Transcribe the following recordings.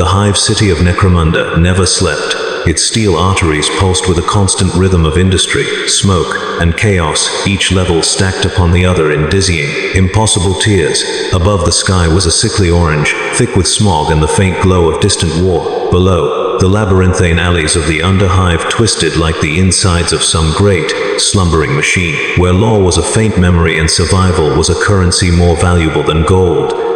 The Hive city of Necromunda never slept, its steel arteries pulsed with a constant rhythm of industry, smoke, and chaos, each level stacked upon the other in dizzying, impossible tiers. Above the sky was a sickly orange, thick with smog and the faint glow of distant war. Below, the labyrinthine alleys of the Underhive twisted like the insides of some great, slumbering machine, where law was a faint memory and survival was a currency more valuable than gold.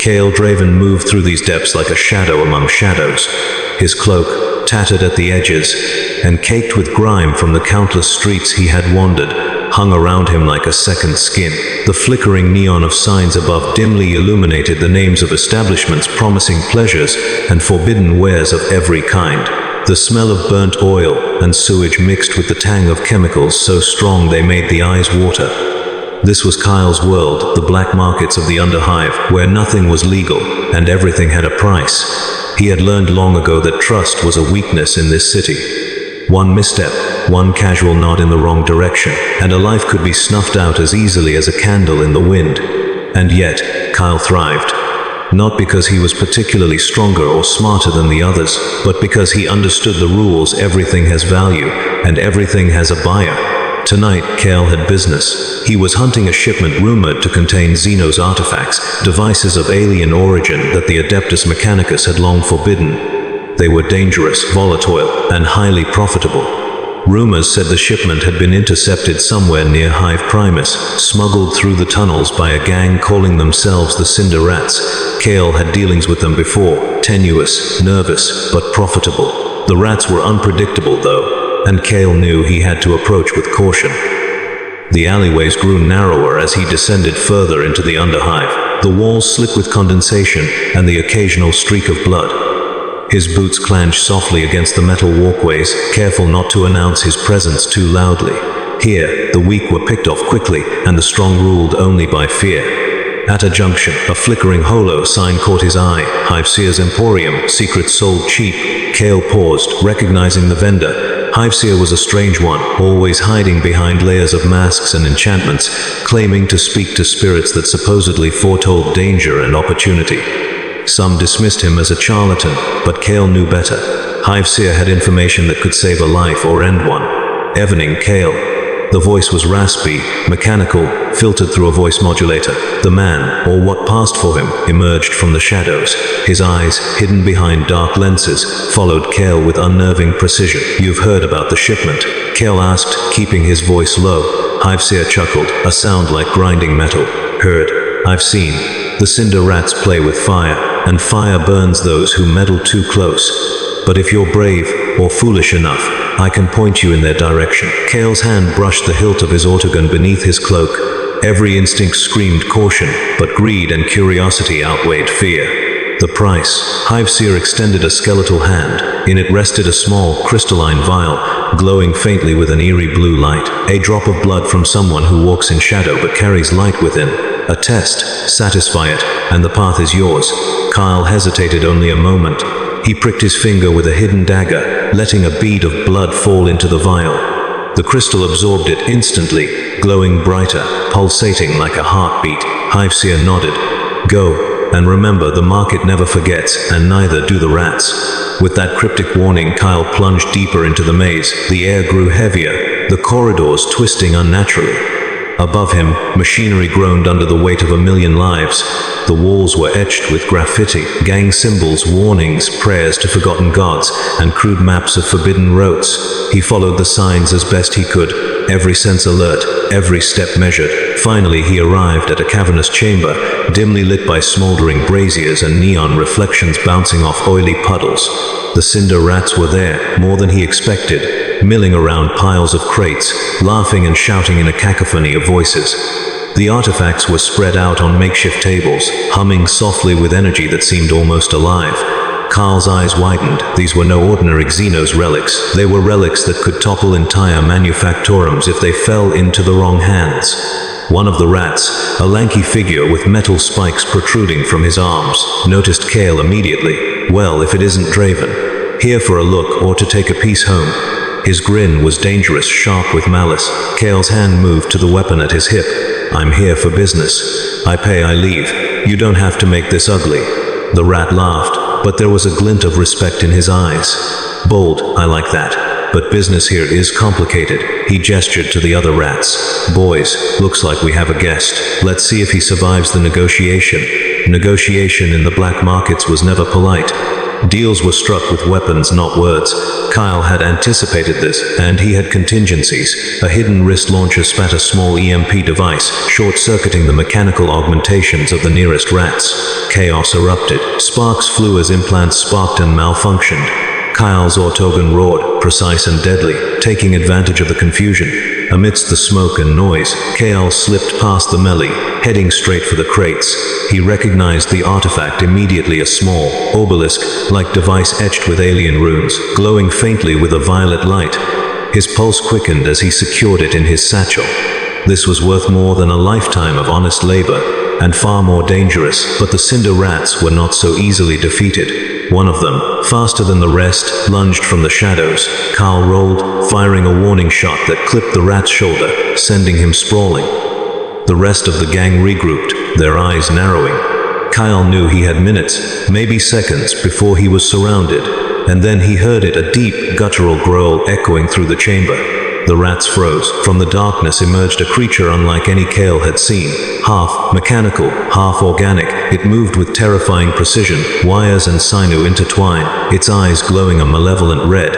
Kale Draven moved through these depths like a shadow among shadows, his cloak, tattered at the edges, and caked with grime from the countless streets he had wandered, hung around him like a second skin. The flickering neon of signs above dimly illuminated the names of establishments promising pleasures and forbidden wares of every kind. The smell of burnt oil and sewage mixed with the tang of chemicals so strong they made the eyes water. This was Kyle's world, the black markets of the Underhive, where nothing was legal and everything had a price. He had learned long ago that trust was a weakness in this city. One misstep, one casual nod in the wrong direction, and a life could be snuffed out as easily as a candle in the wind. And yet, Kyle thrived. Not because he was particularly stronger or smarter than the others, but because he understood the rules. Everything has value, and everything has a buyer. Tonight, Kale had business. He was hunting a shipment rumored to contain Xenos artifacts, devices of alien origin that the Adeptus Mechanicus had long forbidden. They were dangerous, volatile, and highly profitable. Rumors said the shipment had been intercepted somewhere near Hive Primus, smuggled through the tunnels by a gang calling themselves the Syndicates. Kale had dealings with them before, tenuous, nervous, but profitable. The rats were unpredictable though, and Kale knew he had to approach with caution. The alleyways grew narrower as he descended further into the Underhive, the walls slick with condensation and the occasional streak of blood. His boots clanged softly against the metal walkways, careful not to announce his presence too loudly. Here, the weak were picked off quickly, and the strong ruled only by fear. At a junction, a flickering holo sign caught his eye, Hiveseer's Emporium, secrets sold cheap. Kale paused, recognizing the vendor. Hiveseer was a strange one, always hiding behind layers of masks and enchantments, claiming to speak to spirits that supposedly foretold danger and opportunity. Some dismissed him as a charlatan, but Kale knew better. Hiveseer had information that could save a life or end one. Evening, Kale. The voice was raspy, mechanical, filtered through a voice modulator. The man, or what passed for him, emerged from the shadows. His eyes, hidden behind dark lenses, followed Kale with unnerving precision. "You've heard about the shipment?" Kale asked, keeping his voice low. Hiveseer chuckled, a sound like grinding metal. "Heard. I've seen. The cinder rats play with fire, and fire burns those who meddle too close. But if you're brave, or foolish enough, I can point you in their direction." Kale's hand brushed the hilt of his autogun beneath his cloak. Every instinct screamed caution, but greed and curiosity outweighed fear. The price. Hiveseer extended a skeletal hand. In it rested a small, crystalline vial, glowing faintly with an eerie blue light. A drop of blood from someone who walks in shadow but carries light within. A test. Satisfy it, and the path is yours. Kyle hesitated only a moment. He pricked his finger with a hidden dagger, letting a bead of blood fall into the vial. The crystal absorbed it instantly, glowing brighter, pulsating like a heartbeat. Hiveseer nodded. "Go, and remember the market never forgets, and neither do the rats." With that cryptic warning, Kyle plunged deeper into the maze. The air grew heavier, the corridors twisting unnaturally. Above him, machinery groaned under the weight of a million lives. The walls were etched with graffiti, gang symbols, warnings, prayers to forgotten gods, and crude maps of forbidden routes. He followed the signs as best he could, every sense alert, every step measured. Finally, he arrived at a cavernous chamber, dimly lit by smoldering braziers and neon reflections bouncing off oily puddles. The cinder rats were there, more than he expected, milling around piles of crates, laughing and shouting in a cacophony of voices. The artifacts were spread out on makeshift tables, humming softly with energy that seemed almost alive. Carl's eyes widened. These were no ordinary Xenos relics. They were relics that could topple entire manufactorums if they fell into the wrong hands. One of the rats, a lanky figure with metal spikes protruding from his arms, noticed Kale immediately. "Well, if it isn't Draven. Here for a look or to take a piece home." His grin was dangerous, sharp with malice. Kale's hand moved to the weapon at his hip. "I'm here for business. I pay, I leave. You don't have to make this ugly." The rat laughed. but there was a glint of respect in his eyes. Bold, I like that. But business here is complicated. He gestured to the other rats. Boys, looks like we have a guest. Let's see if he survives the negotiation. Negotiation in the black markets was never polite. Deals were struck with weapons, not words. Kyle had anticipated this, and he had contingencies. A hidden wrist launcher spat a small EMP device, short-circuiting the mechanical augmentations of the nearest rats. Chaos erupted. Sparks flew as implants sparked and malfunctioned. Kyle's autogun roared, precise and deadly, taking advantage of the confusion. Amidst the smoke and noise, Kyle slipped past the melee, heading straight for the crates. He recognized the artifact immediately, a small, obelisk-like device etched with alien runes, glowing faintly with a violet light. His pulse quickened as he secured it in his satchel. This was worth more than a lifetime of honest labor, and far more dangerous, but the Cinder Rats were not so easily defeated. One of them, faster than the rest, lunged from the shadows. Kyle rolled, firing a warning shot that clipped the rat's shoulder, sending him sprawling. The rest of the gang regrouped, their eyes narrowing. Kyle knew he had minutes, maybe seconds, before he was surrounded, and then he heard it, a deep, guttural growl echoing through the chamber. The rats froze. From the darkness emerged a creature unlike any Kale had seen. Half mechanical, half organic, it moved with terrifying precision, wires and sinew intertwined, its eyes glowing a malevolent red.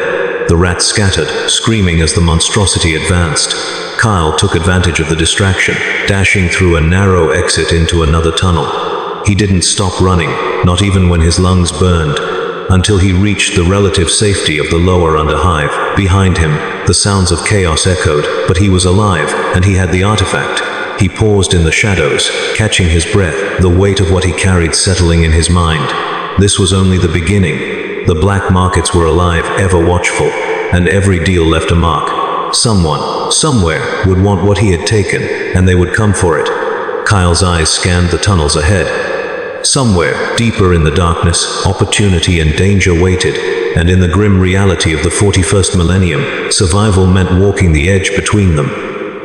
The rats scattered, screaming as the monstrosity advanced. Kyle took advantage of the distraction, dashing through a narrow exit into another tunnel. He didn't stop running, not even when his lungs burned, until he reached the relative safety of the lower Underhive. Behind him, the sounds of chaos echoed, but he was alive, and he had the artifact. He paused in the shadows, catching his breath, the weight of what he carried settling in his mind. This was only the beginning. The black markets were alive, ever watchful, and every deal left a mark. Someone, somewhere, would want what he had taken, and they would come for it. Kyle's eyes scanned the tunnels ahead. Somewhere, deeper in the darkness, opportunity and danger waited, and in the grim reality of the 41st millennium, survival meant walking the edge between them.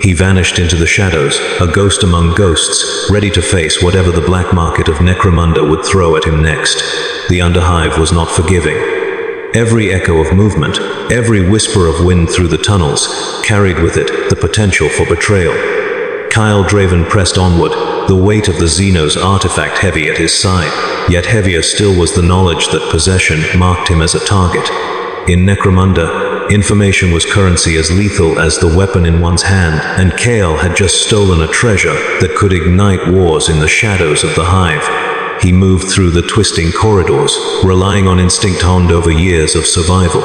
He vanished into the shadows, a ghost among ghosts, ready to face whatever the black market of Necromunda would throw at him next. The Underhive was not forgiving. Every echo of movement, every whisper of wind through the tunnels, carried with it the potential for betrayal. Kyle Draven pressed onward, the weight of the Xenos artifact heavy at his side, yet heavier still was the knowledge that possession marked him as a target. In Necromunda, information was currency as lethal as the weapon in one's hand, and Kale had just stolen a treasure that could ignite wars in the shadows of the Hive. He moved through the twisting corridors, relying on instinct honed over years of survival.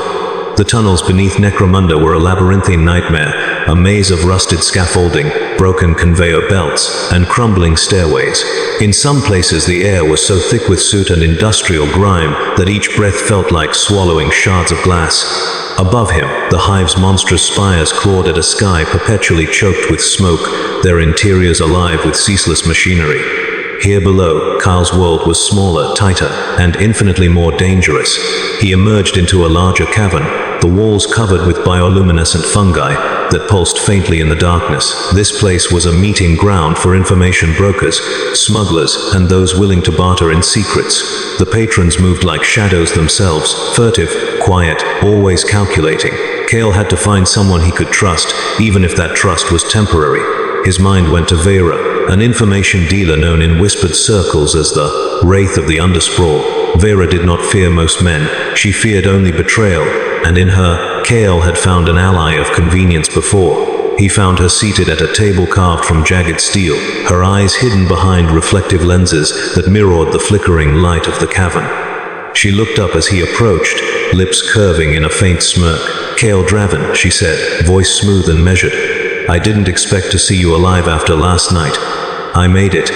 The tunnels beneath Necromunda were a labyrinthine nightmare, a maze of rusted scaffolding, broken conveyor belts, and crumbling stairways. In some places the air was so thick with soot and industrial grime that each breath felt like swallowing shards of glass. Above him, the Hive's monstrous spires clawed at a sky perpetually choked with smoke, their interiors alive with ceaseless machinery. Here below, Kyle's world was smaller, tighter, and infinitely more dangerous. He emerged into a larger cavern, the walls covered with bioluminescent fungi that pulsed faintly in the darkness. This place was a meeting ground for information brokers, smugglers, and those willing to barter in secrets. The patrons moved like shadows themselves, furtive, quiet, always calculating. Kale had to find someone he could trust, even if that trust was temporary. His mind went to Vera, an information dealer known in whispered circles as the Wraith of the Undersprawl. Vera did not fear most men, she feared only betrayal, and in her, Kale had found an ally of convenience before. He found her seated at a table carved from jagged steel, her eyes hidden behind reflective lenses that mirrored the flickering light of the cavern. She looked up as he approached, lips curving in a faint smirk. "Kale Draven," she said, voice smooth and measured. "I didn't expect to see you alive after last night." "I made it,"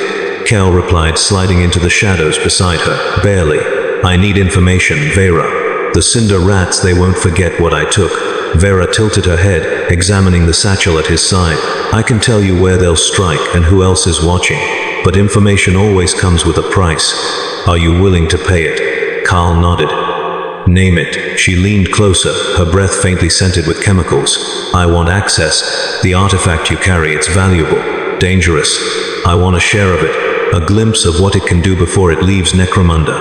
Kale replied, sliding into the shadows beside her. "Barely. I need information, Vera. The Cinder Rats, they won't forget what I took." Vera tilted her head, examining the satchel at his side. "I can tell you where they'll strike and who else is watching, but information always comes with a price. Are you willing to pay it?" Carl nodded. "Name it." She leaned closer, her breath faintly scented with chemicals. "I want access. The artifact you carry, it's valuable, dangerous. I want a share of it, a glimpse of what it can do before it leaves Necromunda."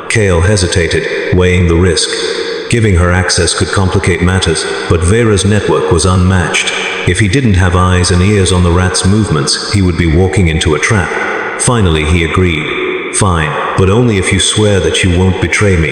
Kale hesitated, weighing the risk. Giving her access could complicate matters, but Vera's network was unmatched. If he didn't have eyes and ears on the rat's movements, he would be walking into a trap. Finally, he agreed. Fine, but only if you swear that you won't betray me.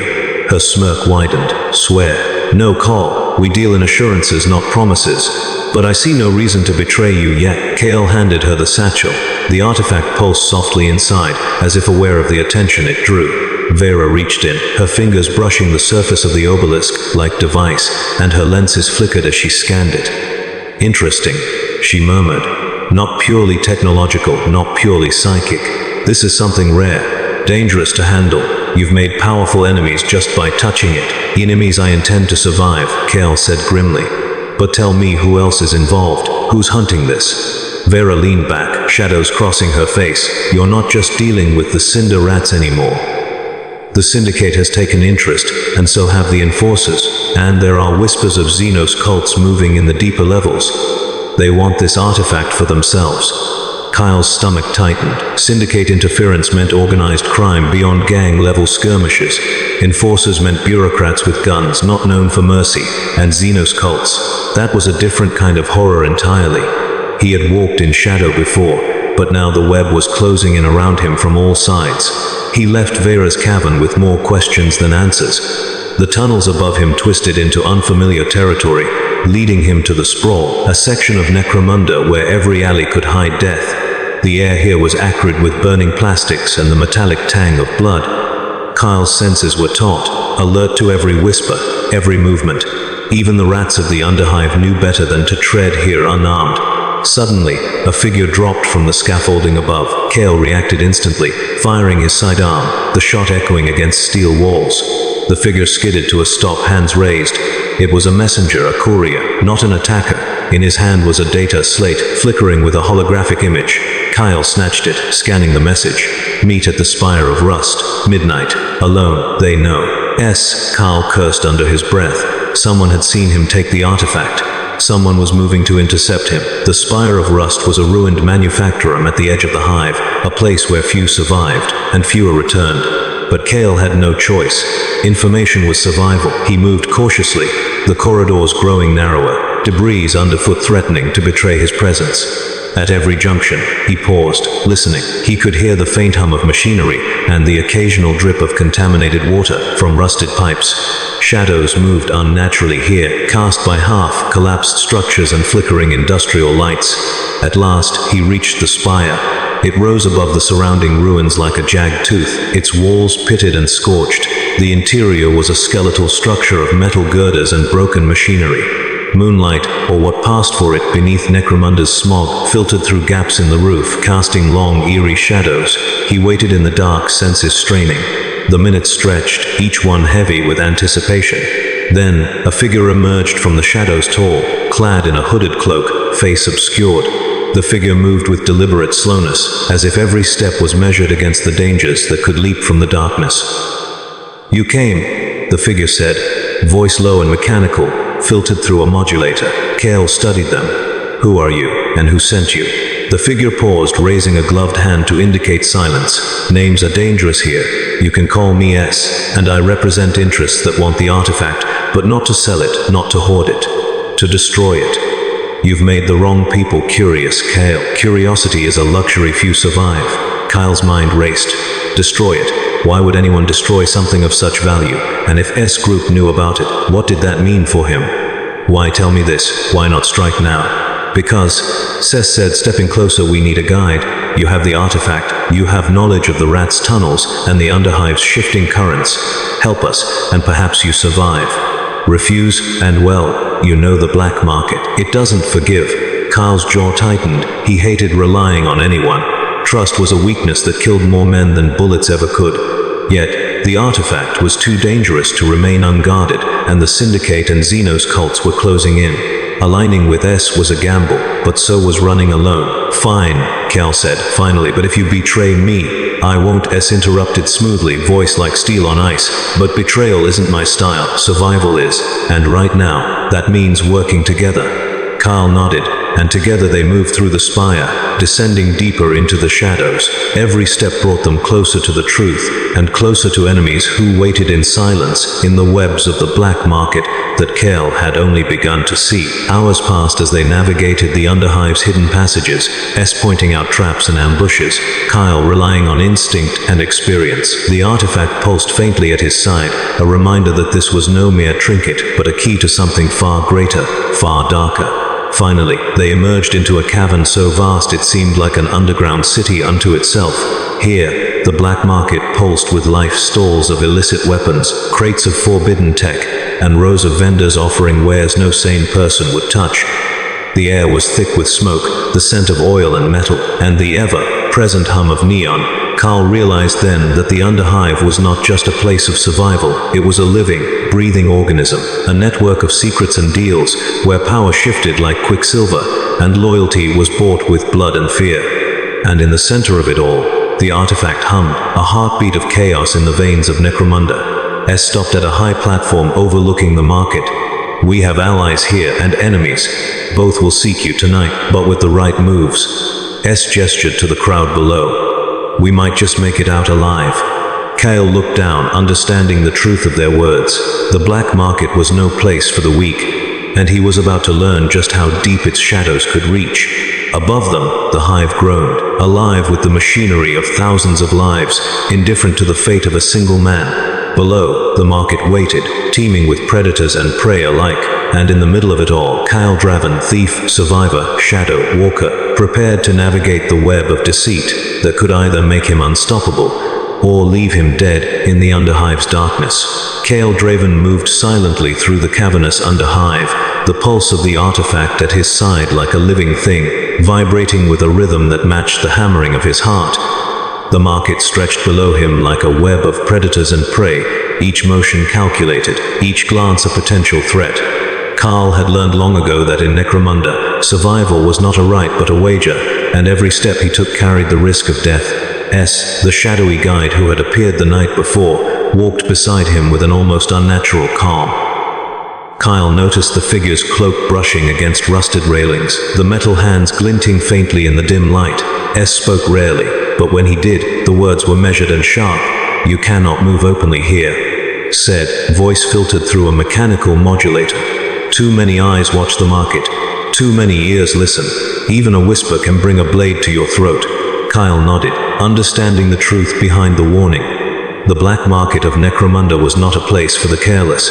Her smirk widened. Swear. No, call. We deal in assurances, not promises. But I see no reason to betray you yet. Kale handed her the satchel. The artifact pulsed softly inside, as if aware of the attention it drew. Vera reached in, her fingers brushing the surface of the obelisk-like device, and her lenses flickered as she scanned it. Interesting, she murmured. Not purely technological, not purely psychic. This is something rare, dangerous to handle. You've made powerful enemies just by touching it. Enemies I intend to survive, Kale said grimly. But tell me who else is involved, who's hunting this? Vera leaned back, shadows crossing her face. You're not just dealing with the cinder rats anymore. The Syndicate has taken interest, and so have the Enforcers, and there are whispers of Xenos cults moving in the deeper levels. They want this artifact for themselves. Kyle's stomach tightened. Syndicate interference meant organized crime beyond gang-level skirmishes. Enforcers meant bureaucrats with guns, not known for mercy, and Xenos cults. That was a different kind of horror entirely. He had walked in shadow before, but now the web was closing in around him from all sides. He left Vera's cavern with more questions than answers. The tunnels above him twisted into unfamiliar territory, leading him to the sprawl, a section of Necromunda where every alley could hide death. The air here was acrid with burning plastics and the metallic tang of blood. Kyle's senses were taut, alert to every whisper, every movement. Even the rats of the Underhive knew better than to tread here unarmed. Suddenly, a figure dropped from the scaffolding above. Kale reacted instantly, firing his sidearm, the shot echoing against steel walls. The figure skidded to a stop, hands raised. It was a messenger, a courier, not an attacker. In his hand was a data slate, flickering with a holographic image. Kyle snatched it, scanning the message. Meet at the Spire of Rust. Midnight. Alone. They know. Kyle cursed under his breath. Someone had seen him take the artifact. Someone was moving to intercept him. The Spire of Rust was a ruined manufactorum at the edge of the Hive, a place where few survived, and fewer returned. But Kale had no choice. Information was survival. He moved cautiously, the corridors growing narrower, debris underfoot threatening to betray his presence. At every junction, he paused, listening. He could hear the faint hum of machinery and the occasional drip of contaminated water from rusted pipes. Shadows moved unnaturally here, cast by half collapsed structures and flickering industrial lights. At last, he reached the spire. It rose above the surrounding ruins like a jagged tooth, its walls pitted and scorched. The interior was a skeletal structure of metal girders and broken machinery. Moonlight, or what passed for it beneath Necromunda's smog, filtered through gaps in the roof, casting long, eerie shadows. He waited in the dark, senses straining. The minutes stretched, each one heavy with anticipation. Then, a figure emerged from the shadows, tall, clad in a hooded cloak, face obscured. The figure moved with deliberate slowness, as if every step was measured against the dangers that could leap from the darkness. You came, the figure said, voice low and mechanical, filtered through a modulator. Kale studied them. Who are you, and who sent you? The figure paused, raising a gloved hand to indicate silence. Names are dangerous here. You can call me S, and I represent interests that want the artifact, but not to sell it, not to hoard it, to destroy it. You've made the wrong people curious, Kale. Curiosity is a luxury few survive. Kyle's mind raced. Destroy it. Why would anyone destroy something of such value? And if S Group knew about it, what did that mean for him? Why tell me this? Why not strike now? Because, Sess said, stepping closer, we need a guide. You have the artifact, you have knowledge of the rats' tunnels and the Underhive's shifting currents. Help us, and perhaps you survive. Refuse, and well, you know the black market. It doesn't forgive. Kyle's jaw tightened. He hated relying on anyone. Trust was a weakness that killed more men than bullets ever could. Yet, the artifact was too dangerous to remain unguarded, and the Syndicate and Xenos cults were closing in. Aligning with S was a gamble, but so was running alone. Fine, Cal said, finally, but if you betray me, I won't. S interrupted smoothly, voice like steel on ice. But betrayal isn't my style, survival is. And right now, that means working together. Kyle nodded. and together they moved through the spire, descending deeper into the shadows. Every step brought them closer to the truth, and closer to enemies who waited in silence in the webs of the black market that Kale had only begun to see. Hours passed as they navigated the Underhive's hidden passages, pointing out traps and ambushes, Kyle relying on instinct and experience. The artifact pulsed faintly at his side, a reminder that this was no mere trinket, but a key to something far greater, far darker. Finally, they emerged into a cavern so vast it seemed like an underground city unto itself. Here, the black market pulsed with life, stalls of illicit weapons, crates of forbidden tech, and rows of vendors offering wares no sane person would touch. The air was thick with smoke, the scent of oil and metal, and the ever-present hum of neon. Carl realized then that the Underhive was not just a place of survival, it was a living, breathing organism, a network of secrets and deals, where power shifted like quicksilver, and loyalty was bought with blood and fear. And in the center of it all, the artifact hummed, a heartbeat of chaos in the veins of Necromunda. S stopped at a high platform overlooking the market. We have allies here and enemies. Both will seek you tonight, but with the right moves. S gestured to the crowd below. We might just make it out alive. Kale looked down, understanding the truth of their words. The black market was no place for the weak, and he was about to learn just how deep its shadows could reach. Above them, the hive groaned, alive with the machinery of thousands of lives, indifferent to the fate of a single man. Below, the market waited, teeming with predators and prey alike, and in the middle of it all, Kyle Draven, thief, survivor, shadow, walker, prepared to navigate the web of deceit that could either make him unstoppable or leave him dead in the Underhive's darkness. Kale Draven moved silently through the cavernous Underhive, the pulse of the artifact at his side like a living thing, vibrating with a rhythm that matched the hammering of his heart. The market stretched below him like a web of predators and prey, each motion calculated, each glance a potential threat. Carl had learned long ago that in Necromunda, survival was not a right but a wager, and every step he took carried the risk of death. S, the shadowy guide who had appeared the night before, walked beside him with an almost unnatural calm. Kyle noticed the figure's cloak brushing against rusted railings, the metal hands glinting faintly in the dim light. S spoke rarely, but when he did, the words were measured and sharp. "You cannot move openly here," said, voice filtered through a mechanical modulator. "Too many eyes watch the market. Too many ears listen. Even a whisper can bring a blade to your throat." Kyle nodded, understanding the truth behind the warning. The black market of Necromunda was not a place for the careless.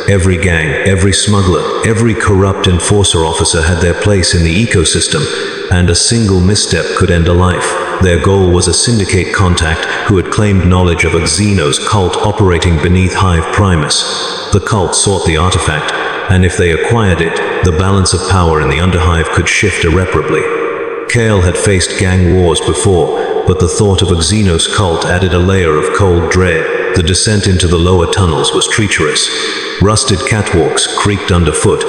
Every gang, every smuggler, every corrupt enforcer officer had their place in the ecosystem, and a single misstep could end a life. Their goal was a syndicate contact who had claimed knowledge of a Xenos cult operating beneath Hive Primus. The cult sought the artifact, and if they acquired it, the balance of power in the Underhive could shift irreparably. Kale had faced gang wars before, but the thought of a Xenos cult added a layer of cold dread. The descent into the lower tunnels was treacherous. Rusted catwalks creaked underfoot,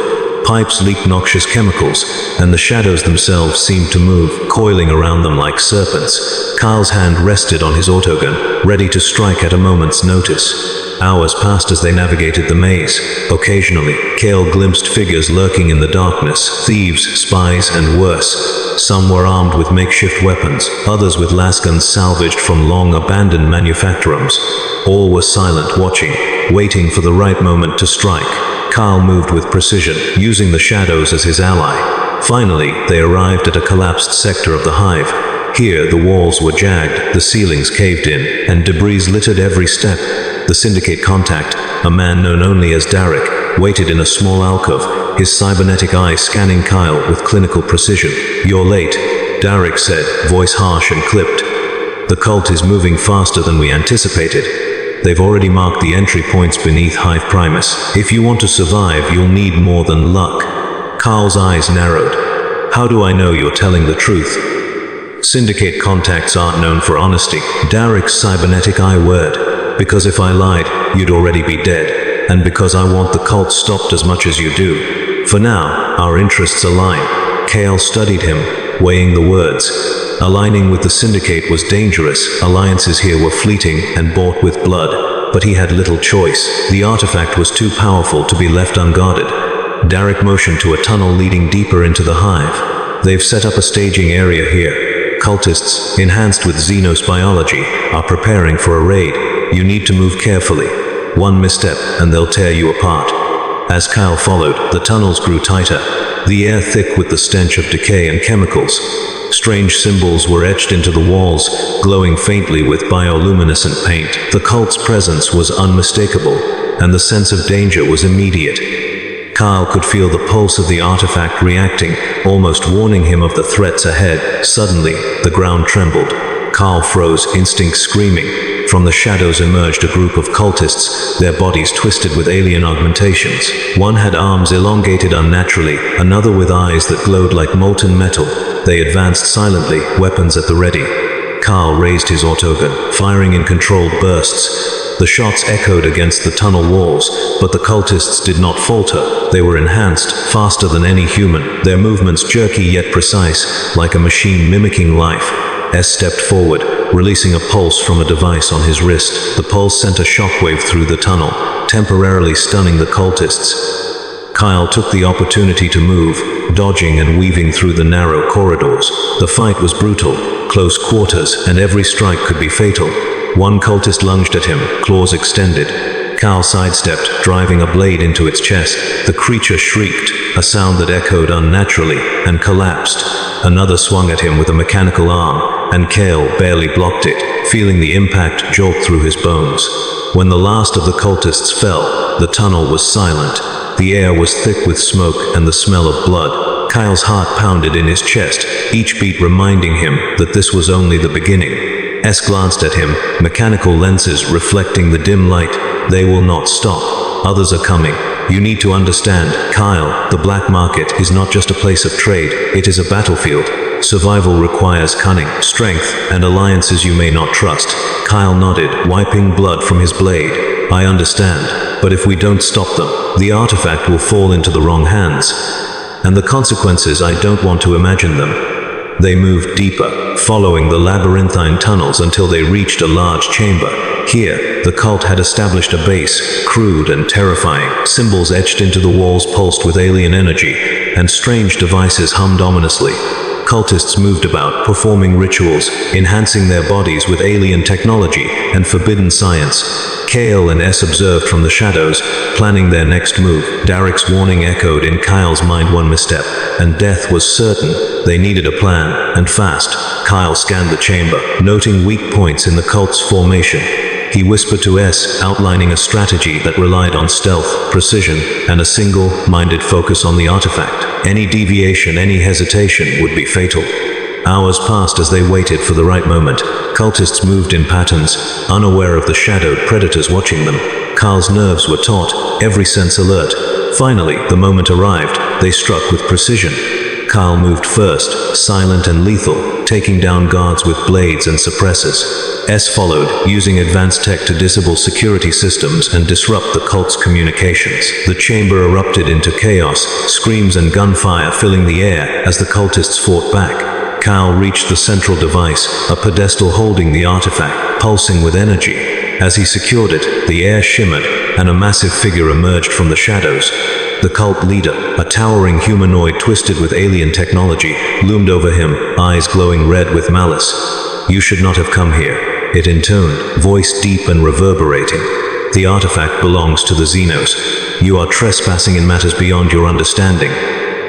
pipes leaked noxious chemicals, and the shadows themselves seemed to move, coiling around them like serpents. Kyle's hand rested on his autogun, ready to strike at a moment's notice. Hours passed as they navigated the maze. Occasionally, Kale glimpsed figures lurking in the darkness, thieves, spies, and worse. Some were armed with makeshift weapons, others with lasguns salvaged from long-abandoned manufactorums. All were silent, watching, waiting for the right moment to strike. Kyle moved with precision, using the shadows as his ally. Finally, they arrived at a collapsed sector of the hive. Here, the walls were jagged, the ceilings caved in, and debris littered every step. The Syndicate contact, a man known only as Derek, waited in a small alcove, his cybernetic eye scanning Kyle with clinical precision. "You're late," Derek said, voice harsh and clipped. "The cult is moving faster than we anticipated. They've already marked the entry points beneath Hive Primus. If you want to survive, you'll need more than luck." Carl's eyes narrowed. "How do I know you're telling the truth?" "Syndicate contacts aren't known for honesty," Derek's cybernetic eye word. "Because if I lied, you'd already be dead. And because I want the cult stopped as much as you do. For now, our interests align." Kale studied him, weighing the words. Aligning with the Syndicate was dangerous. Alliances here were fleeting and bought with blood. But he had little choice. The artifact was too powerful to be left unguarded. Derek motioned to a tunnel leading deeper into the hive. They've set up a staging area here. Cultists, enhanced with Xenos biology, are preparing for a raid. You need to move carefully. One misstep, and they'll tear you apart. As Kyle followed, the tunnels grew tighter, the air thick with the stench of decay and chemicals. Strange symbols were etched into the walls, glowing faintly with bioluminescent paint. The cult's presence was unmistakable, and the sense of danger was immediate. Kyle could feel the pulse of the artifact reacting, almost warning him of the threats ahead. Suddenly, the ground trembled. Kyle froze, instinct screaming. From the shadows emerged a group of cultists, their bodies twisted with alien augmentations. One had arms elongated unnaturally, another with eyes that glowed like molten metal. They advanced silently, weapons at the ready. Kyle raised his autogun, firing in controlled bursts. The shots echoed against the tunnel walls, but the cultists did not falter. They were enhanced, faster than any human, their movements jerky yet precise, like a machine mimicking life. S stepped forward, releasing a pulse from a device on his wrist. The pulse sent a shockwave through the tunnel, temporarily stunning the cultists. Kyle took the opportunity to move, dodging and weaving through the narrow corridors. The fight was brutal, close quarters, and every strike could be fatal. One cultist lunged at him, claws extended. Kyle sidestepped, driving a blade into its chest. The creature shrieked, a sound that echoed unnaturally, and collapsed. Another swung at him with a mechanical arm, and Kyle barely blocked it, feeling the impact jolt through his bones. When the last of the cultists fell, the tunnel was silent. The air was thick with smoke and the smell of blood. Kyle's heart pounded in his chest, each beat reminding him that this was only the beginning. S glanced at him, mechanical lenses reflecting the dim light. They will not stop. Others are coming. You need to understand, Kyle, the black market is not just a place of trade, it is a battlefield. Survival requires cunning, strength, and alliances you may not trust. Kyle nodded, wiping blood from his blade. I understand, but if we don't stop them, the artifact will fall into the wrong hands. And the consequences, I don't want to imagine them. They moved deeper, following the labyrinthine tunnels until they reached a large chamber. Here, the cult had established a base, crude and terrifying. Symbols etched into the walls pulsed with alien energy, and strange devices hummed ominously. Cultists moved about, performing rituals, enhancing their bodies with alien technology and forbidden science. Kale and S observed from the shadows, planning their next move. Derek's warning echoed in Kyle's mind, one misstep, and death was certain. They needed a plan, and fast. Kyle scanned the chamber, noting weak points in the cult's formation. He whispered to S, outlining a strategy that relied on stealth, precision, and a single-minded focus on the artifact. Any deviation, any hesitation would be fatal. Hours passed as they waited for the right moment. Cultists moved in patterns, unaware of the shadowed predators watching them. Kyle's nerves were taut, every sense alert. Finally, the moment arrived. They struck with precision. Kyle moved first, silent and lethal, taking down guards with blades and suppressors. S followed, using advanced tech to disable security systems and disrupt the cult's communications. The chamber erupted into chaos, screams and gunfire filling the air as the cultists fought back. Kyle reached the central device, a pedestal holding the artifact, pulsing with energy. As he secured it, the air shimmered, and a massive figure emerged from the shadows. The cult leader, a towering humanoid twisted with alien technology, loomed over him, eyes glowing red with malice. You should not have come here, it intoned, voice deep and reverberating. The artifact belongs to the Xenos. You are trespassing in matters beyond your understanding.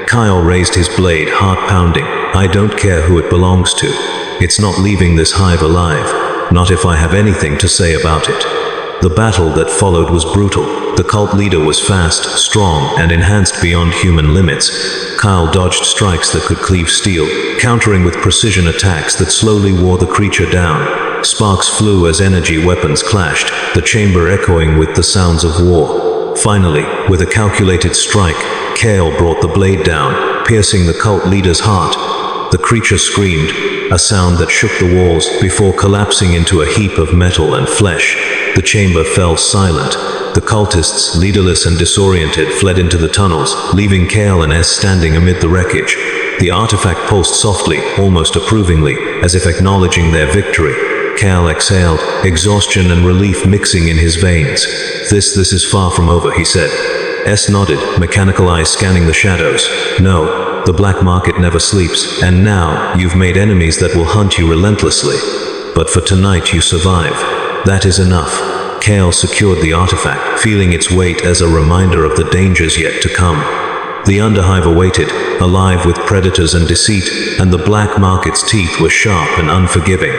Kyle raised his blade, heart pounding. I don't care who it belongs to. It's not leaving this hive alive, not if I have anything to say about it. The battle that followed was brutal. The cult leader was fast, strong, and enhanced beyond human limits. Kyle dodged strikes that could cleave steel, countering with precision attacks that slowly wore the creature down. Sparks flew as energy weapons clashed, the chamber echoing with the sounds of war. Finally, with a calculated strike, Kale brought the blade down, piercing the cult leader's heart. The creature screamed, a sound that shook the walls before collapsing into a heap of metal and flesh. The chamber fell silent. The cultists, leaderless and disoriented, fled into the tunnels, leaving Kale and S standing amid the wreckage. The artifact pulsed softly, almost approvingly, as if acknowledging their victory. Kale exhaled, exhaustion and relief mixing in his veins. This is far from over, he said. S nodded, mechanical eyes scanning the shadows. No, The black market never sleeps, and now you've made enemies that will hunt you relentlessly. But for tonight you survive. That is enough. Kale secured the artifact, feeling its weight as a reminder of the dangers yet to come. The Underhive awaited, alive with predators and deceit, and the black market's teeth were sharp and unforgiving.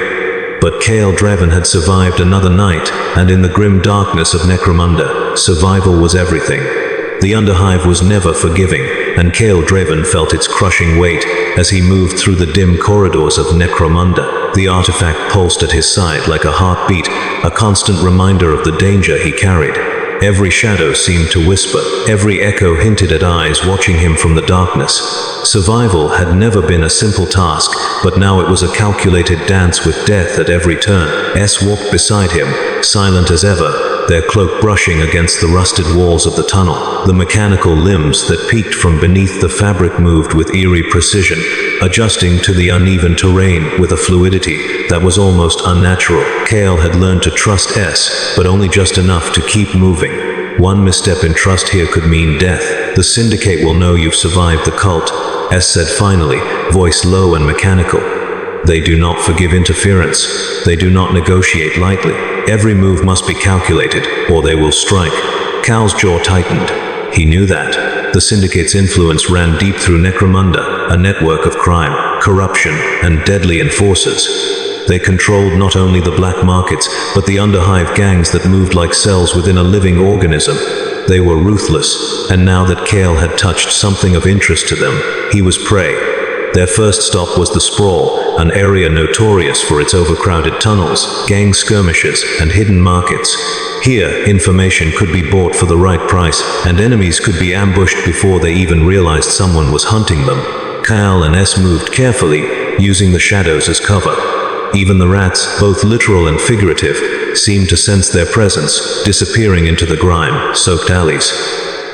But Kale Draven had survived another night, and in the grim darkness of Necromunda, survival was everything. The Underhive was never forgiving, and Kale Draven felt its crushing weight as he moved through the dim corridors of Necromunda. The artifact pulsed at his side like a heartbeat, a constant reminder of the danger he carried. Every shadow seemed to whisper, every echo hinted at eyes watching him from the darkness. Survival had never been a simple task, but now it was a calculated dance with death at every turn. S walked beside him, silent as ever, their cloak brushing against the rusted walls of the tunnel. The mechanical limbs that peeked from beneath the fabric moved with eerie precision, adjusting to the uneven terrain with a fluidity that was almost unnatural. Kale had learned to trust S, but only just enough to keep moving. One misstep in trust here could mean death. The Syndicate will know you've survived the cult, S said finally, voice low and mechanical. They do not forgive interference. They do not negotiate lightly. Every move must be calculated, or they will strike. Cal's jaw tightened. He knew that. The Syndicate's influence ran deep through Necromunda, a network of crime, corruption, and deadly enforcers. They controlled not only the black markets, but the Underhive gangs that moved like cells within a living organism. They were ruthless, and now that Kale had touched something of interest to them, he was prey. Their first stop was the Sprawl, an area notorious for its overcrowded tunnels, gang skirmishes, and hidden markets. Here, information could be bought for the right price, and enemies could be ambushed before they even realized someone was hunting them. Kyle and S moved carefully, using the shadows as cover. Even the rats, both literal and figurative, seemed to sense their presence, disappearing into the grime-soaked alleys.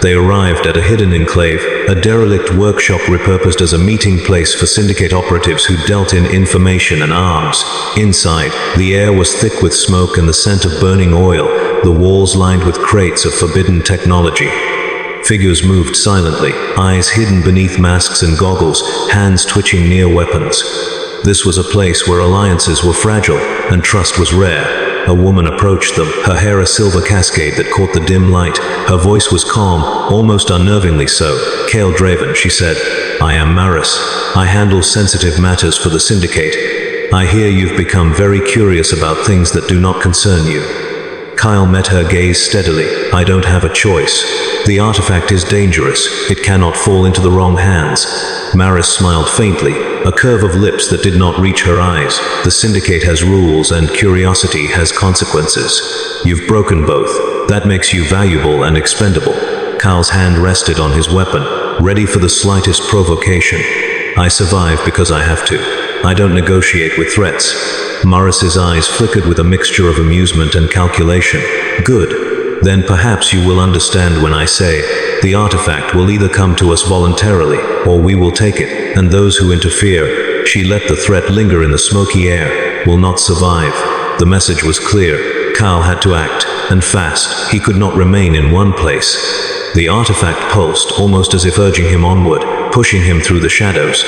They arrived at a hidden enclave, a derelict workshop repurposed as a meeting place for Syndicate operatives who dealt in information and arms. Inside, the air was thick with smoke and the scent of burning oil, the walls lined with crates of forbidden technology. Figures moved silently, eyes hidden beneath masks and goggles, hands twitching near weapons. This was a place where alliances were fragile and trust was rare. A woman approached them, her hair a silver cascade that caught the dim light. Her voice was calm, almost unnervingly so. Kale Draven, she said, I am Maris. I handle sensitive matters for the Syndicate. I hear you've become very curious about things that do not concern you. Kyle met her gaze steadily. I don't have a choice. The artifact is dangerous. It cannot fall into the wrong hands. Maris smiled faintly, a curve of lips that did not reach her eyes. The Syndicate has rules and curiosity has consequences. You've broken both. That makes you valuable and expendable. Kyle's hand rested on his weapon, ready for the slightest provocation. I survive because I have to. I don't negotiate with threats. Maris's eyes flickered with a mixture of amusement and calculation. Good. Then perhaps you will understand when I say, the artifact will either come to us voluntarily, or we will take it, and those who interfere, she let the threat linger in the smoky air, will not survive. The message was clear. Kyle had to act, and fast. He could not remain in one place. The artifact pulsed, almost as if urging him onward, pushing him through the shadows.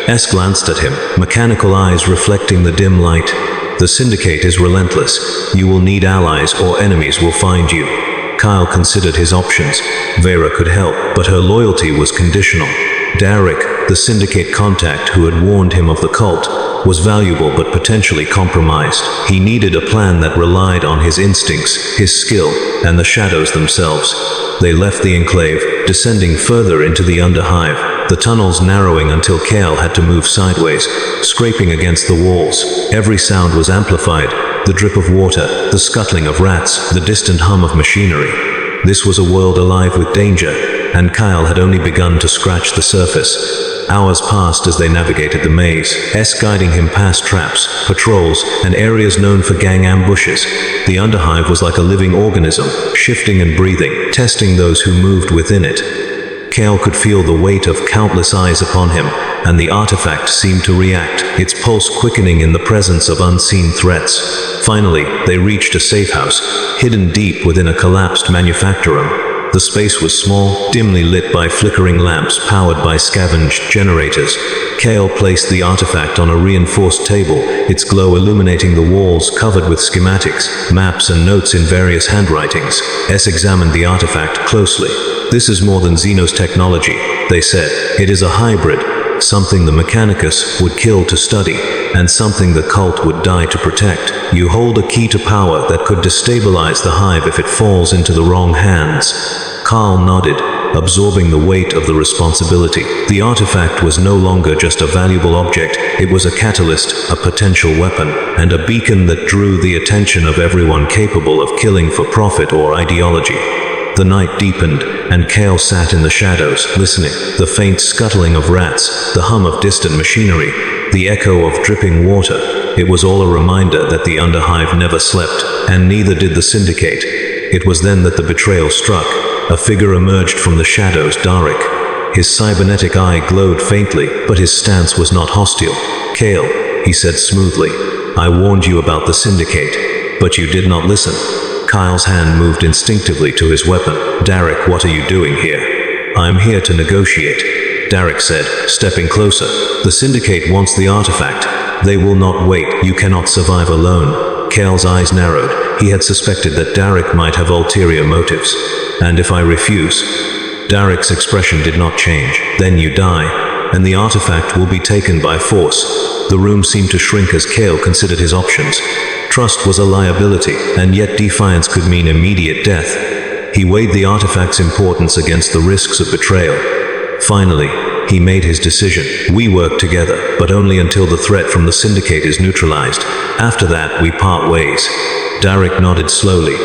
S glanced at him, mechanical eyes reflecting the dim light. The Syndicate is relentless. You will need allies or enemies will find you. Kyle considered his options. Vera could help, but her loyalty was conditional. Derek, the Syndicate contact who had warned him of the cult, was valuable but potentially compromised. He needed a plan that relied on his instincts, his skill, and the shadows themselves. They left the enclave, descending further into the Underhive, the tunnels narrowing until Kale had to move sideways, scraping against the walls. Every sound was amplified, the drip of water, the scuttling of rats, the distant hum of machinery. This was a world alive with danger, and Kyle had only begun to scratch the surface. Hours passed as they navigated the maze, S guiding him past traps, patrols, and areas known for gang ambushes. The Underhive was like a living organism, shifting and breathing, testing those who moved within it. Kale could feel the weight of countless eyes upon him, and the artifact seemed to react, its pulse quickening in the presence of unseen threats. Finally, they reached a safe house, hidden deep within a collapsed manufactorum. The space was small, dimly lit by flickering lamps powered by scavenged generators. Kale placed the artifact on a reinforced table, its glow illuminating the walls covered with schematics, maps and notes in various handwritings. S examined the artifact closely. "This is more than Xenos technology," they said. "It is a hybrid, something the Mechanicus would kill to study, and something the cult would die to protect. You hold a key to power that could destabilize the Hive if it falls into the wrong hands." Carl nodded, absorbing the weight of the responsibility. The artifact was no longer just a valuable object, it was a catalyst, a potential weapon, and a beacon that drew the attention of everyone capable of killing for profit or ideology. The night deepened, and Kale sat in the shadows, listening. The faint scuttling of rats, the hum of distant machinery, the echo of dripping water. It was all a reminder that the Underhive never slept, and neither did the Syndicate. It was then that the betrayal struck. A figure emerged from the shadows, Darik. His cybernetic eye glowed faintly, but his stance was not hostile. "Kale," he said smoothly, "I warned you about the Syndicate, but you did not listen." Kyle's hand moved instinctively to his weapon. "Darik, what are you doing here?" "I'm here to negotiate," Darik said, stepping closer. "The Syndicate wants the artifact. They will not wait. You cannot survive alone." Kale's eyes narrowed. He had suspected that Darik might have ulterior motives. "And if I refuse?" Darik's expression did not change. "Then you die, and the artifact will be taken by force." The room seemed to shrink as Kale considered his options. Trust was a liability, and yet defiance could mean immediate death. He weighed the artifact's importance against the risks of betrayal. Finally, he made his decision. "We work together, but only until the threat from the Syndicate is neutralized. After that, we part ways." Darik nodded slowly.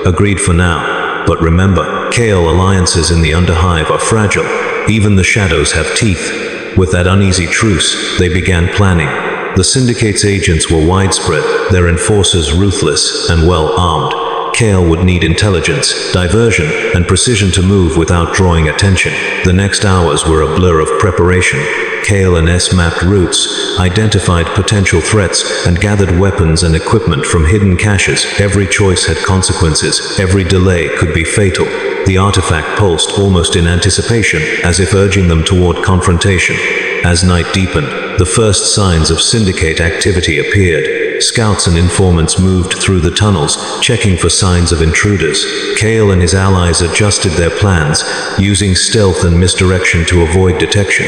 "Agreed for now. But remember, Kale, alliances in the Underhive are fragile. Even the shadows have teeth." With that uneasy truce, they began planning. The Syndicate's agents were widespread, their enforcers ruthless and well-armed. Kale would need intelligence, diversion, and precision to move without drawing attention. The next hours were a blur of preparation. Kale and S mapped routes, identified potential threats, and gathered weapons and equipment from hidden caches. Every choice had consequences, every delay could be fatal. The artifact pulsed almost in anticipation, as if urging them toward confrontation. As night deepened, the first signs of Syndicate activity appeared. Scouts and informants moved through the tunnels, checking for signs of intruders. Kale and his allies adjusted their plans, using stealth and misdirection to avoid detection.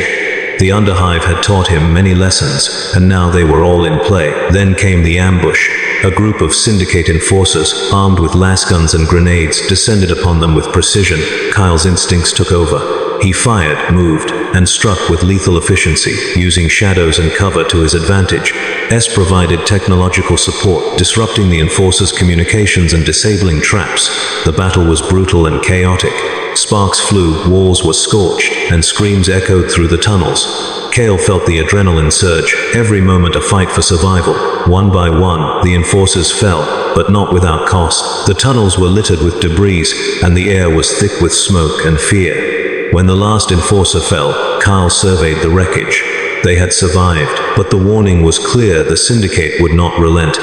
The Underhive had taught him many lessons, and now they were all in play. Then came the ambush. A group of Syndicate enforcers, armed with lasguns and grenades, descended upon them with precision. Kyle's instincts took over. He fired, moved, and struck with lethal efficiency, using shadows and cover to his advantage. S provided technological support, disrupting the enforcers' communications and disabling traps. The battle was brutal and chaotic. Sparks flew, walls were scorched, and screams echoed through the tunnels. Kale felt the adrenaline surge, every moment a fight for survival. One by one, the enforcers fell, but not without cost. The tunnels were littered with debris, and the air was thick with smoke and fear. When the last enforcer fell, Kyle surveyed the wreckage. They had survived, but the warning was clear: the Syndicate would not relent.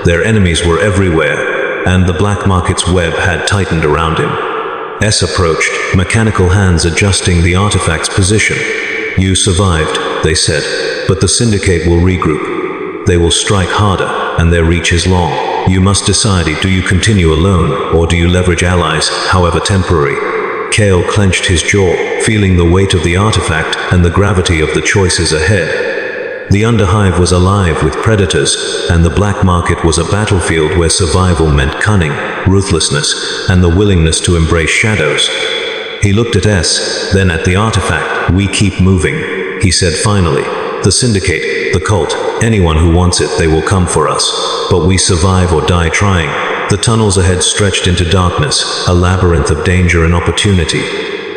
Their enemies were everywhere, and the black market's web had tightened around him. S approached, mechanical hands adjusting the artifact's position. "You survived," they said, "but the Syndicate will regroup. They will strike harder, and their reach is long. You must decide, do you continue alone, or do you leverage allies, however temporary?" Kale clenched his jaw, feeling the weight of the artifact and the gravity of the choices ahead. The Underhive was alive with predators, and the black market was a battlefield where survival meant cunning, ruthlessness, and the willingness to embrace shadows. He looked at S, then at the artifact. "We keep moving," he said finally. "The Syndicate, the cult, anyone who wants it, they will come for us. But we survive or die trying." The tunnels ahead stretched into darkness, a labyrinth of danger and opportunity.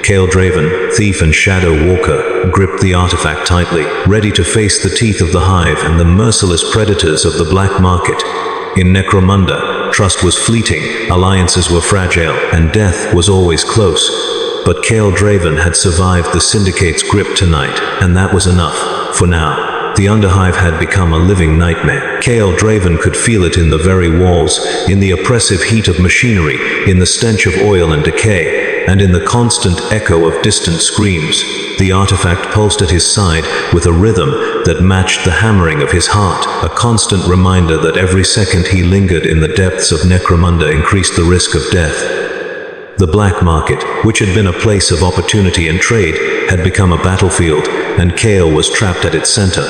Kale Draven, thief and shadow walker, gripped the artifact tightly, ready to face the teeth of the Hive and the merciless predators of the black market. In Necromunda, trust was fleeting, alliances were fragile, and death was always close. But Kale Draven had survived the Syndicate's grip tonight, and that was enough, for now. The Underhive had become a living nightmare. Kale Draven could feel it in the very walls, in the oppressive heat of machinery, in the stench of oil and decay. and in the constant echo of distant screams, the artifact pulsed at his side with a rhythm that matched the hammering of his heart, a constant reminder that every second he lingered in the depths of Necromunda increased the risk of death. The black market, which had been a place of opportunity and trade, had become a battlefield, and Kale was trapped at its center.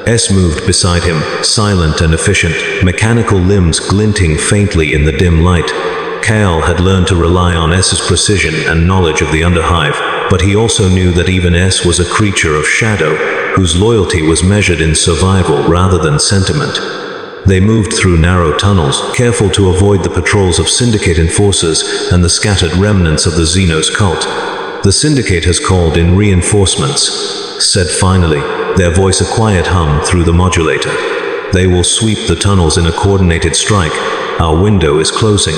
S moved beside him, silent and efficient, mechanical limbs glinting faintly in the dim light. Kale had learned to rely on S's precision and knowledge of the Underhive, but he also knew that even S was a creature of shadow, whose loyalty was measured in survival rather than sentiment. They moved through narrow tunnels, careful to avoid the patrols of Syndicate enforcers and the scattered remnants of the Xenos cult. "The Syndicate has called in reinforcements," said finally, their voice a quiet hum through the modulator. "They will sweep the tunnels in a coordinated strike. Our window is closing."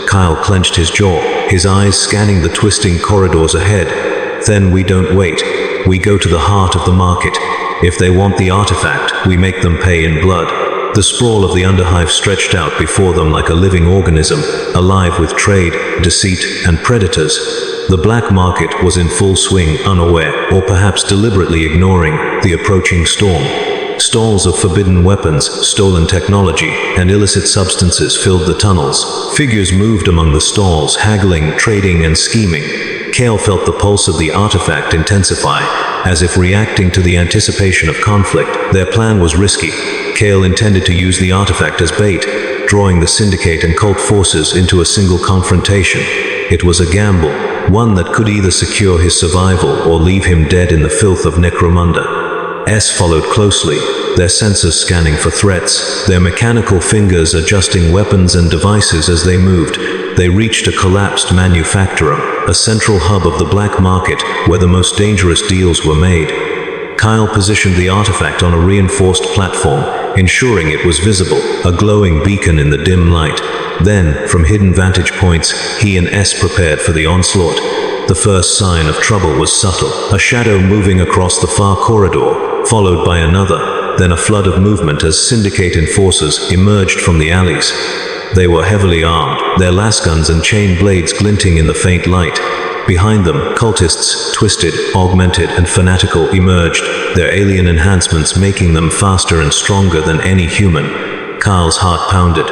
Kyle clenched his jaw, his eyes scanning the twisting corridors ahead. "Then we don't wait. We go to the heart of the market. If they want the artifact, we make them pay in blood." The sprawl of the Underhive stretched out before them like a living organism, alive with trade, deceit, and predators. The black market was in full swing, unaware, or perhaps deliberately ignoring, the approaching storm. Stalls of forbidden weapons, stolen technology, and illicit substances filled the tunnels. Figures moved among the stalls, haggling, trading, and scheming. Kale felt the pulse of the artifact intensify, as if reacting to the anticipation of conflict. Their plan was risky. Kale intended to use the artifact as bait, drawing the Syndicate and cult forces into a single confrontation. It was a gamble, one that could either secure his survival or leave him dead in the filth of Necromunda. S followed closely, their sensors scanning for threats, their mechanical fingers adjusting weapons and devices as they moved. They reached a collapsed manufactorum, a central hub of the black market where the most dangerous deals were made. Kyle positioned the artifact on a reinforced platform, ensuring it was visible, a glowing beacon in the dim light. Then, from hidden vantage points, he and S prepared for the onslaught. The first sign of trouble was subtle, a shadow moving across the far corridor, followed by another, then a flood of movement as Syndicate enforcers emerged from the alleys. They were heavily armed, their lasguns and chain blades glinting in the faint light. Behind them, cultists, twisted, augmented, and fanatical, emerged, their alien enhancements making them faster and stronger than any human. Kyle's heart pounded.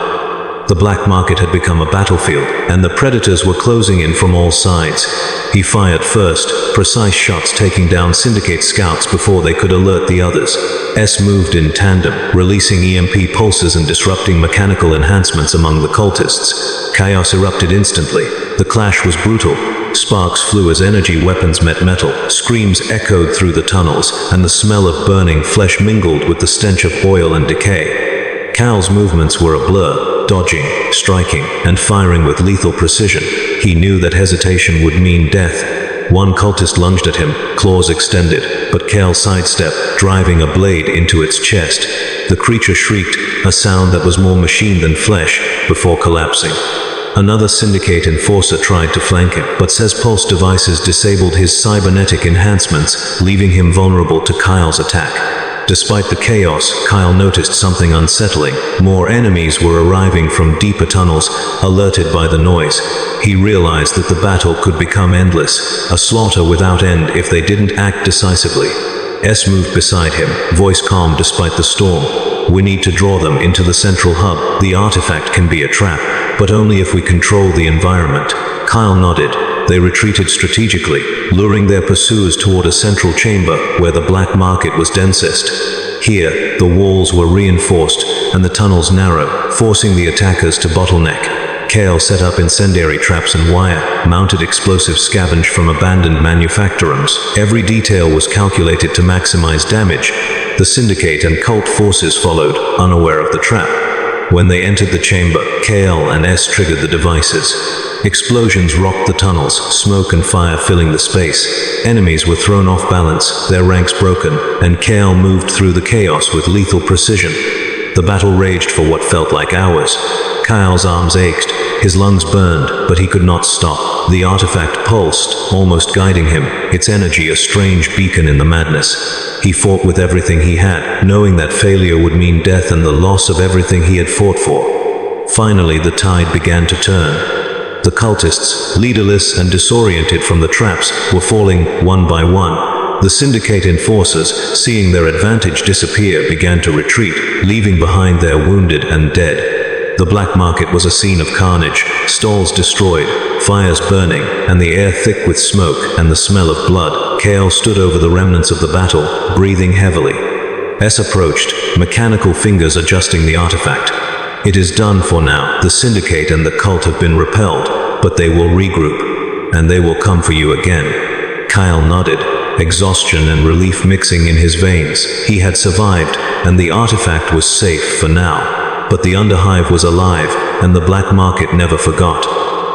The black market had become a battlefield, and the predators were closing in from all sides. He fired first, precise shots taking down Syndicate scouts before they could alert the others. S moved in tandem, releasing EMP pulses and disrupting mechanical enhancements among the cultists. Chaos erupted instantly. The clash was brutal. Sparks flew as energy weapons met metal, screams echoed through the tunnels, and the smell of burning flesh mingled with the stench of oil and decay. Cal's movements were a blur, dodging, striking, and firing with lethal precision. He knew that hesitation would mean death. One cultist lunged at him, claws extended, but Cal sidestepped, driving a blade into its chest. The creature shrieked, a sound that was more machine than flesh, before collapsing. Another Syndicate enforcer tried to flank him, but S's pulse devices disabled his cybernetic enhancements, leaving him vulnerable to Kyle's attack. Despite the chaos, Kyle noticed something unsettling. More enemies were arriving from deeper tunnels, alerted by the noise. He realized that the battle could become endless, a slaughter without end if they didn't act decisively. S moved beside him, voice calm despite the storm. "We need to draw them into the central hub. The artifact can be a trap, but only if we control the environment." Kyle nodded. They retreated strategically, luring their pursuers toward a central chamber where the black market was densest. Here, the walls were reinforced and the tunnels narrow, forcing the attackers to bottleneck. Kale set up incendiary traps and wire, mounted explosives scavenged from abandoned manufactorums. Every detail was calculated to maximize damage. The Syndicate and cult forces followed, unaware of the trap. When they entered the chamber, Kale and S triggered the devices. Explosions rocked the tunnels, smoke and fire filling the space. Enemies were thrown off balance, their ranks broken, and Kale moved through the chaos with lethal precision. The battle raged for what felt like hours. Kyle's arms ached, his lungs burned, but he could not stop. The artifact pulsed, almost guiding him, its energy a strange beacon in the madness. He fought with everything he had, knowing that failure would mean death and the loss of everything he had fought for. Finally, the tide began to turn. The cultists, leaderless and disoriented from the traps, were falling one by one. The Syndicate enforcers, seeing their advantage disappear, began to retreat, leaving behind their wounded and dead. The black market was a scene of carnage, stalls destroyed, fires burning, and the air thick with smoke and the smell of blood. Kale stood over the remnants of the battle, breathing heavily. S approached, mechanical fingers adjusting the artifact. It is done for now. The Syndicate and the cult have been repelled, but they will regroup, and they will come for you again. Kyle nodded, exhaustion and relief mixing in his veins. He had survived, and the artifact was safe for now. But the Underhive was alive, and the black market never forgot.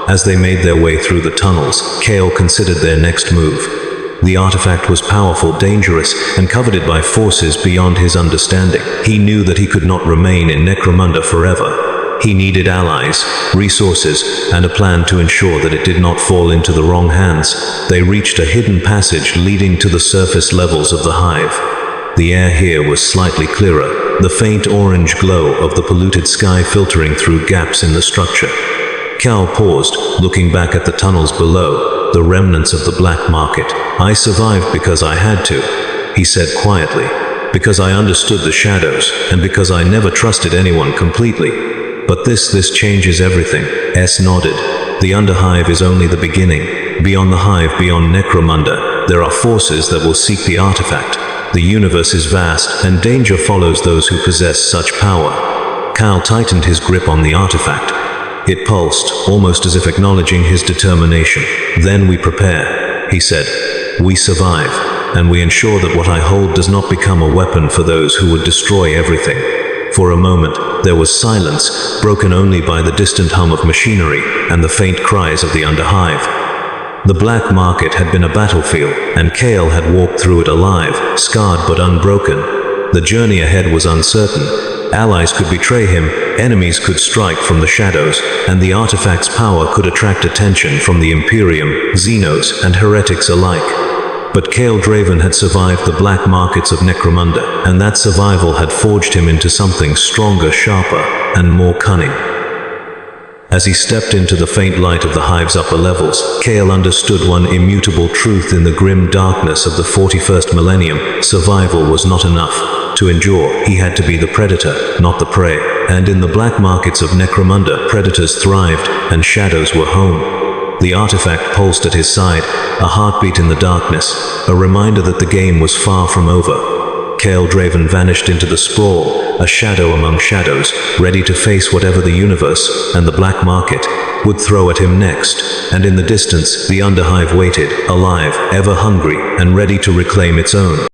As they made their way through the tunnels, Kale considered their next move. The artifact was powerful, dangerous, and coveted by forces beyond his understanding. He knew that he could not remain in Necromunda forever. He needed allies, resources, and a plan to ensure that it did not fall into the wrong hands. They reached a hidden passage leading to the surface levels of the Hive. The air here was slightly clearer, the faint orange glow of the polluted sky filtering through gaps in the structure. Cal paused, looking back at the tunnels below, the remnants of the black market. I survived because I had to, he said quietly, because I understood the shadows, and because I never trusted anyone completely. But this changes everything. S nodded. The Underhive is only the beginning. Beyond the Hive, beyond Necromunda, there are forces that will seek the artifact. The universe is vast, and danger follows those who possess such power. Cal tightened his grip on the artifact. It pulsed, almost as if acknowledging his determination. Then we prepare, he said. We survive, and we ensure that what I hold does not become a weapon for those who would destroy everything. For a moment, there was silence, broken only by the distant hum of machinery and the faint cries of the Underhive. The black market had been a battlefield, and Kale had walked through it alive, scarred but unbroken. The journey ahead was uncertain. Allies could betray him, enemies could strike from the shadows, and the artifact's power could attract attention from the Imperium, Xenos, and heretics alike. But Kale Draven had survived the black markets of Necromunda, and that survival had forged him into something stronger, sharper, and more cunning. As he stepped into the faint light of the Hive's upper levels, Kale understood one immutable truth in the grim darkness of the 41st millennium. Survival was not enough. To endure, he had to be the predator, not the prey. And in the black markets of Necromunda, predators thrived, and shadows were home. The artifact pulsed at his side, a heartbeat in the darkness, a reminder that the game was far from over. Kale Draven vanished into the sprawl, a shadow among shadows, ready to face whatever the universe, and the black market, would throw at him next. And in the distance, the Underhive waited, alive, ever hungry, and ready to reclaim its own.